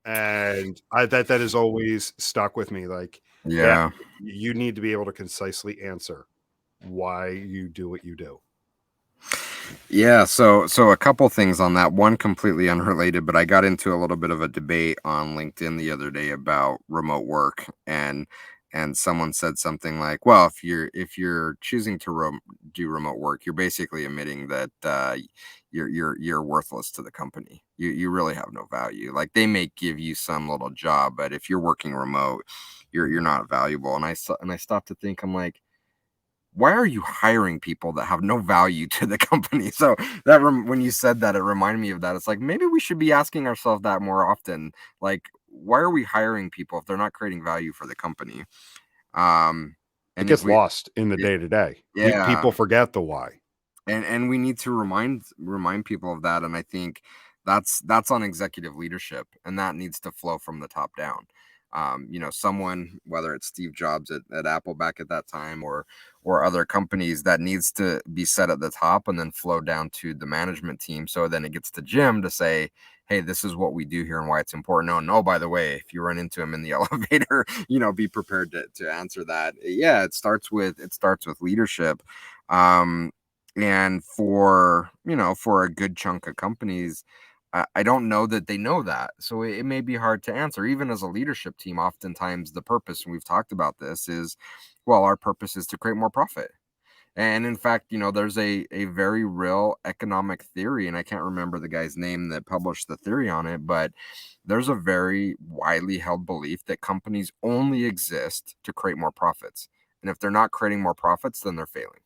And that has always stuck with me. Like, yeah, Yeah. you need to be able to concisely answer why you do what you do. Yeah, so a couple things on that. One completely unrelated, but I got into a little bit of a debate on LinkedIn the other day about remote work, and someone said something like, "Well, if you're choosing to do remote work, you're basically admitting that you're worthless to the company. You really have no value. Like they may give you some little job, but if you're working remote, you're not valuable." And I stopped to think, I'm like, why are you hiring people that have no value to the company? So when you said that, it reminded me of that. It's like, maybe we should be asking ourselves that more often. Like, why are we hiring people if they're not creating value for the company? Um, It and if gets we, lost in the day to day. yeah, People forget the why. and we need to remind people of that. And I think that's on executive leadership, and that needs to flow from the top down. Someone, whether it's Steve Jobs at Apple back at that time, or other companies, that needs to be set at the top and then flow down to the management team. So then it gets to Jim to say, hey, this is what we do here and why it's important. Oh, no, by the way, if you run into him in the elevator, be prepared to answer that. Yeah, it starts with leadership. And for a good chunk of companies, I don't know that they know that. So it may be hard to answer. Even as a leadership team, oftentimes the purpose, and we've talked about this, is, well, our purpose is to create more profit. And in fact, there's a very real economic theory, and I can't remember the guy's name that published the theory on it, but there's a very widely held belief that companies only exist to create more profits. And if they're not creating more profits, then they're failing.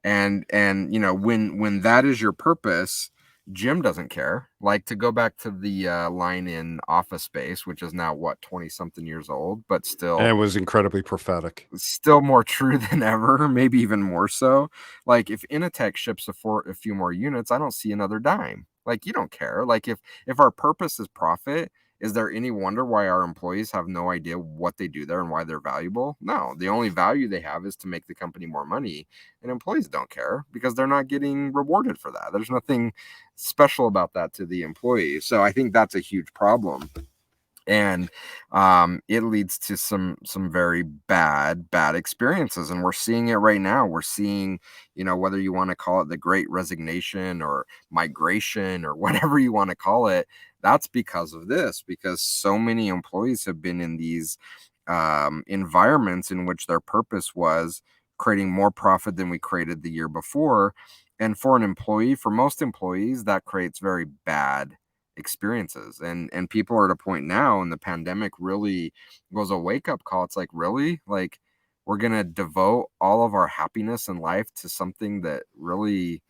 And when that is your purpose, Jim doesn't care. Like, to go back to the line in Office Space, which is now what, 20 something years old, but And still it was incredibly prophetic. more true than ever, maybe even more so. Like, if Initech ships a few more units, I don't see another dime. Like, you don't care. Like, if our purpose is profit, is there any wonder why our employees have no idea what they do there and why they're valuable? No, the only value they have is to make the company more money, and employees don't care because they're not getting rewarded for that. There's nothing special about that to the employees. So I think that's a huge problem, and it leads to some very bad experiences, and we're seeing it right now. We're seeing, whether you want to call it the great resignation or migration or whatever you want to call it, that's because of this, because so many employees have been in these environments in which their purpose was creating more profit than we created the year before. And for most employees, that creates very bad experiences, and people are at a point now, and the pandemic really was a wake-up call. It's like, really, like, we're gonna devote all of our happiness in life to something that really,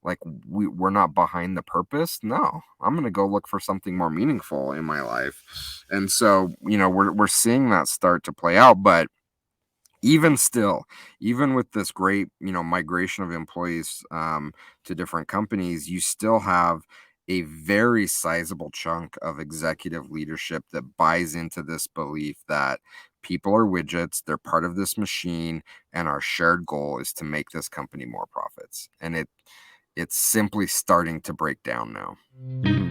like, we're not behind the purpose. No, I'm gonna go look for something more meaningful in my life. And so, we're seeing that start to play out. But even still, even with this great, migration of employees to different companies, you still have a very sizable chunk of executive leadership that buys into this belief that people are widgets, they're part of this machine, and our shared goal is to make this company more profits. And it's simply starting to break down now. Mhm.